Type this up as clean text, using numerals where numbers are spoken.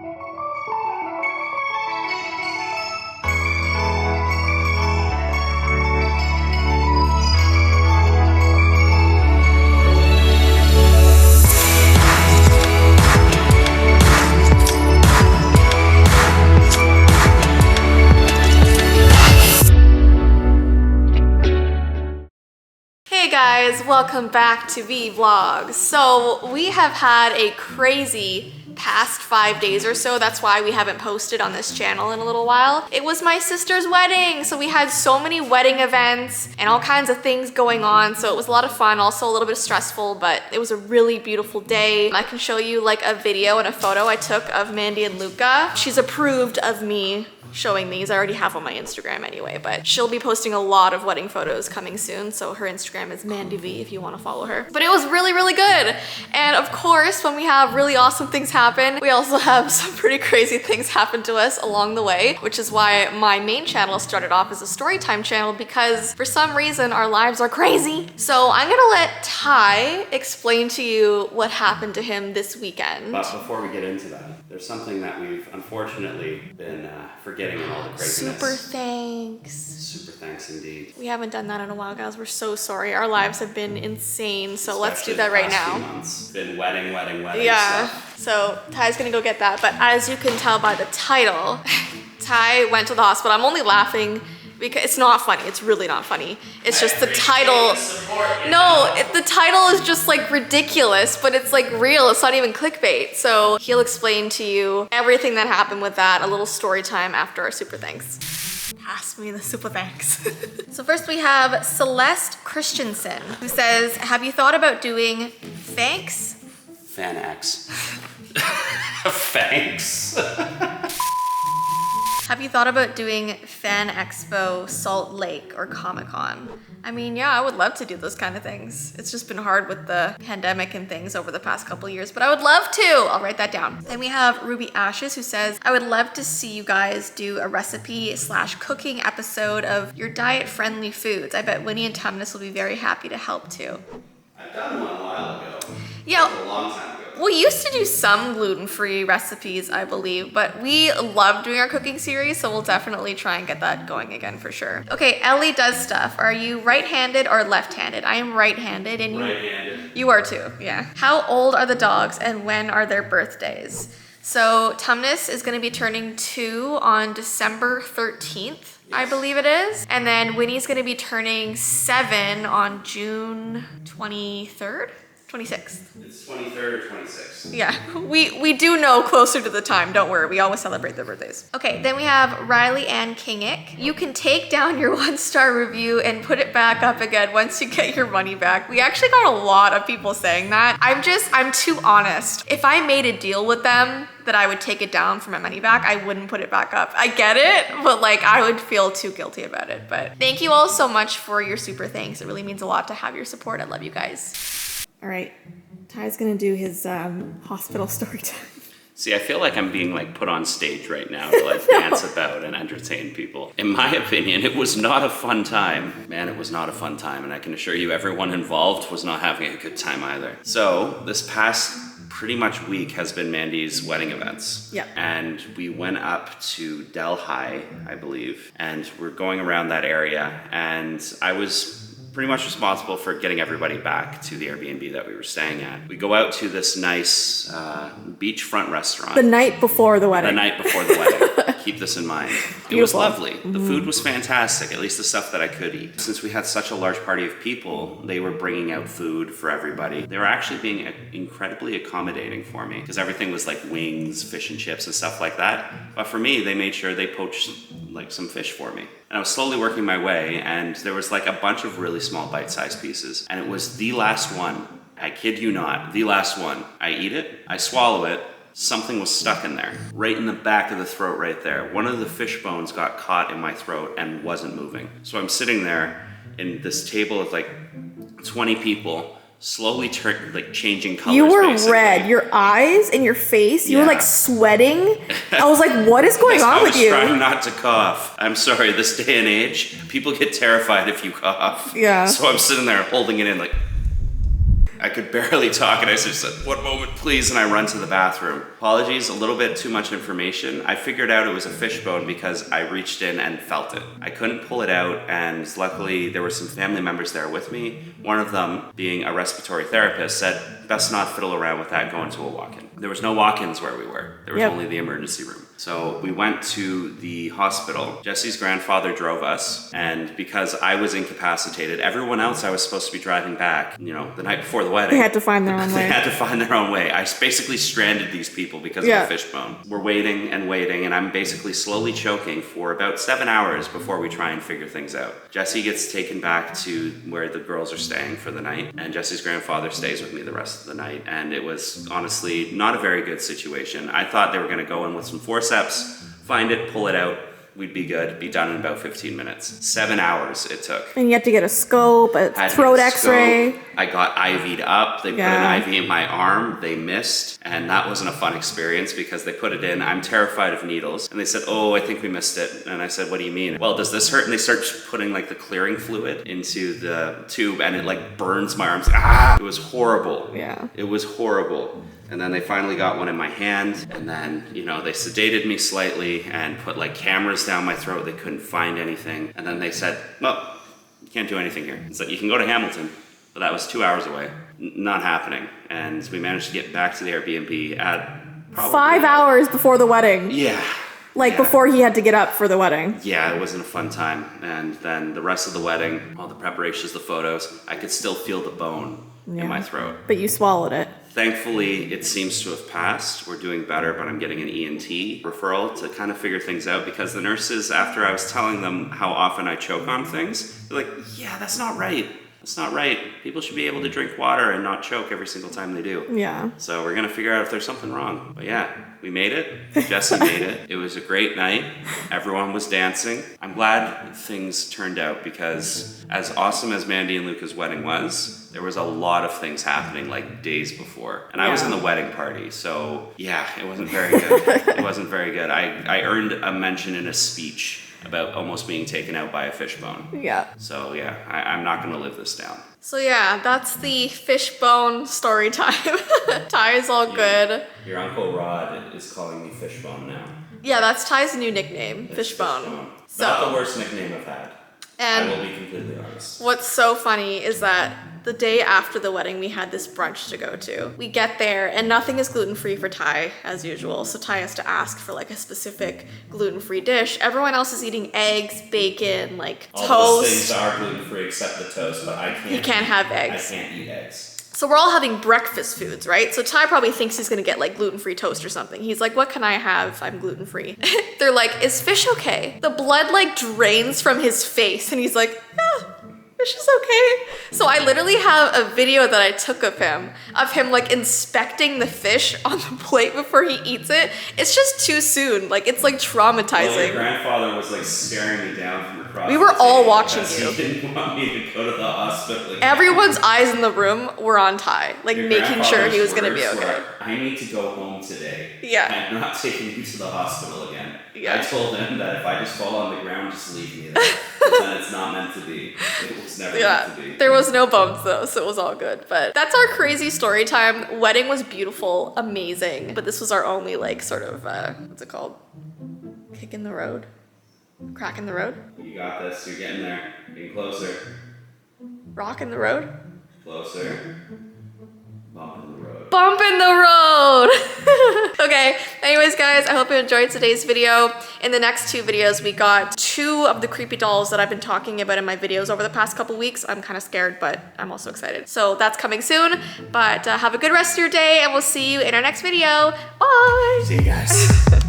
Hey guys, welcome back to Vee Vlogs. So we have had a crazy past 5 days or so. That's why we haven't posted on this channel in a little while. It was my sister's wedding, so we had so many wedding events and all kinds of things going on, so it was a lot of fun, also a little bit stressful, but it was a really beautiful day. I can show you like a video and a photo I took of Mandii and Luca. She's approved of me showing these. I already have on my Instagram anyway, but she'll be posting a lot of wedding photos coming soon, so her Instagram is Mandii Vee if you want to follow her. But it was really, really good. And of course, when we have really awesome things happen, we also have some pretty crazy things happen to us along the way, which is why my main channel started off as a storytime channel, because for some reason our lives are crazy. So I'm gonna let Tye explain to you what happened to him this weekend. But before we get into that, there's something that we've unfortunately been forgetting in all the craziness. Super thanks. Super thanks indeed. We haven't done that in a while, guys. We're so sorry. Our lives have been insane, so let's do Especially that right the past now. few months. Been wedding Yeah, stuff. so Ty's gonna go get that, but as you can tell by the title, Tye went to the hospital. I'm only laughing because it's not funny. It's really not funny. It's just the title. No, the title is just like ridiculous, but it's like real. It's not even clickbait. So he'll explain to you everything that happened with that, a little story time after our super thanks. Pass me the super thanks. So first we have Celeste Christensen, who says, have you thought about doing thanks? Fan X. Thanks. Have you thought about doing Fan Expo, Salt Lake, or Comic-Con? I mean, yeah, I would love to do those kind of things. It's just been hard with the pandemic and things over the past couple years, but I would love to. I'll write that down. Then we have Ruby Ashes, who says, I would love to see you guys do a recipe/cooking episode of your diet-friendly foods. I bet Winnie and Tumnus will be very happy to help too. I've done one a while ago. Yeah. A long time ago. We used to do some gluten-free recipes, I believe, but we love doing our cooking series, so we'll definitely try and get that going again for sure. Okay, Ellie does stuff. Are you right-handed or left-handed? I am right-handed, and Right-handed. you are too, yeah. How old are the dogs, and when are their birthdays? So Tumnus is gonna be turning 2 on December 13th. I believe it is. And then Winnie's gonna be turning 7 on June 23rd? 26th. It's 23rd or 26th. Yeah, we do know closer to the time, don't worry. We always celebrate their birthdays. Okay, then we have Riley Ann Kingick. You can take down your 1-star review and put it back up again once you get your money back. We actually got a lot of people saying that. I'm too honest. If I made a deal with them that I would take it down for my money back, I wouldn't put it back up. I get it, but like I would feel too guilty about it. But thank you all so much for your super thanks. It really means a lot to have your support. I love you guys. All right, Ty's gonna do his hospital story time. See, I feel like I'm being like put on stage right now to like dance about and entertain people. In my opinion, it was not a fun time. Man, it was not a fun time, and I can assure you everyone involved was not having a good time either. So this past pretty much week has been Mandii's wedding events. Yeah. And we went up to Delhi, I believe, and we're going around that area, and I was pretty much responsible for getting everybody back to the Airbnb that we were staying at. We go out to this nice beachfront restaurant. The night before the wedding. The night before the wedding. Keep this in mind. It was Beautiful. lovely. The food was fantastic, at least the stuff that I could eat. Since we had such a large party of people, they were bringing out food for everybody. They were actually being incredibly accommodating for me, because everything was like wings, fish and chips and stuff like that. But for me, they made sure they poached like some fish for me. And I was slowly working my way, and there was like a bunch of really small bite-sized pieces. And it was the last one. I kid you not, the last one. I eat it, I swallow it, something was stuck in there. Right in the back of the throat right there. One of the fish bones got caught in my throat and wasn't moving. So I'm sitting there in this table of like 20 people, slowly changing colors. You were basically. red. Your eyes and your face, you were Yeah. like sweating. I was like, what is going on with you? I was trying not to cough. I'm sorry, this day and age, people get terrified if you cough. Yeah. So I'm sitting there holding it in like... I could barely talk, and I just said, "One moment, please," and I run to the bathroom. Apologies, a little bit too much information. I figured out it was a fishbone because I reached in and felt it. I couldn't pull it out, and luckily there were some family members there with me. One of them, being a respiratory therapist, said, best not fiddle around with that, go into a walk-in. There was no walk-ins where we were. There was only the emergency room. So we went to the hospital. Jessie's grandfather drove us, and because I was incapacitated, everyone else I was supposed to be driving back, you know, the night before the wedding. They had to find their own way. They had to find their own way. I basically stranded these people because of a fishbone. We're waiting and waiting, and I'm basically slowly choking for about 7 hours before we try and figure things out. Jessie gets taken back to where the girls are staying for the night, and Jessie's grandfather stays with me the rest of the night, and it was honestly not a very good situation. I thought they were going to go in with some forceps, find it, pull it out, we'd be good, be done in about 15 minutes. 7 hours it took. And you had to get a scope, a throat x-ray. I got IV'd up. They put an IV in my arm. They missed. And that wasn't a fun experience because they put it in. I'm terrified of needles. And they said, oh, I think we missed it. And I said, what do you mean? Well, does this hurt? And they start putting like the clearing fluid into the tube, and it like burns my arms. Ah! It was horrible. Yeah. It was horrible. And then they finally got one in my hand, and then, you know, they sedated me slightly and put like cameras down my throat. They couldn't find anything. And then they said, well, you can't do anything here. So you can go to Hamilton, but that was 2 hours away. Not happening. And we managed to get back to the Airbnb at probably 5 hours before the wedding. Yeah. Like before he had to get up for the wedding. Yeah, it wasn't a fun time. And then the rest of the wedding, all the preparations, the photos, I could still feel the bone in my throat. But you swallowed it. Thankfully, it seems to have passed. We're doing better, but I'm getting an ENT referral to kind of figure things out, because the nurses, after I was telling them how often I choke on things, they're like, yeah, that's not right. That's not right. People should be able to drink water and not choke every single time they do. Yeah. So we're going to figure out if there's something wrong. But yeah, we made it. Jessii made it. It was a great night. Everyone was dancing. I'm glad things turned out, because as awesome as Mandii and Luca's wedding was, there was a lot of things happening like days before. And I was in the wedding party. So yeah, it wasn't very good. It wasn't very good. I earned a mention in a speech about almost being taken out by a fishbone. Yeah. So yeah, I'm not going to live this down. So yeah, that's the fishbone story time. Tye is all good. Your Uncle Rod is calling me Fishbone now. Yeah, that's Ty's new nickname, Fishbone. So, not the worst nickname I've had. And I will be completely honest. What's so funny is that the day after the wedding, we had this brunch to go to. We get there and nothing is gluten-free for Tye, as usual. So Tye has to ask for like a specific gluten-free dish. Everyone else is eating eggs, bacon, like all toast. All those things are gluten-free except the toast, but I can't. He can't have eggs. I can't eat eggs. So we're all having breakfast foods, right? So Tye probably thinks he's gonna get like gluten-free toast or something. He's like, what can I have? I'm gluten-free. They're like, is fish okay? The blood like drains from his face and he's like, yeah, fish is okay. So I literally have a video that I took of him like inspecting the fish on the plate before he eats it. It's just too soon. Like, it's like traumatizing. Well, your grandfather was like staring me down from across. We were all watching you. He didn't want me to go to the hospital. Everyone's eyes in the room were on Tye, like Your making sure he was gonna be grandfather's okay. words were, I need to go home today. Yeah. I'm not taking you to the hospital again. Yeah. I told him that if I just fall on the ground, just leave me there. Because then it's not meant to be. It was never meant to be. There was no bumps though, so it was all good. But that's our crazy story time. Wedding was beautiful, amazing. But this was our only like sort of, what's it called? Kick in the road? Crack in the road? You got this. You're getting there. Getting closer. Rock in the road? Closer. Bump in the road. Bump in the road! Okay, anyways guys, I hope you enjoyed today's video. In the next 2 videos, we got 2 of the creepy dolls that I've been talking about in my videos over the past couple weeks. I'm kind of scared, but I'm also excited. So that's coming soon, but have a good rest of your day and we'll see you in our next video. Bye! See you guys.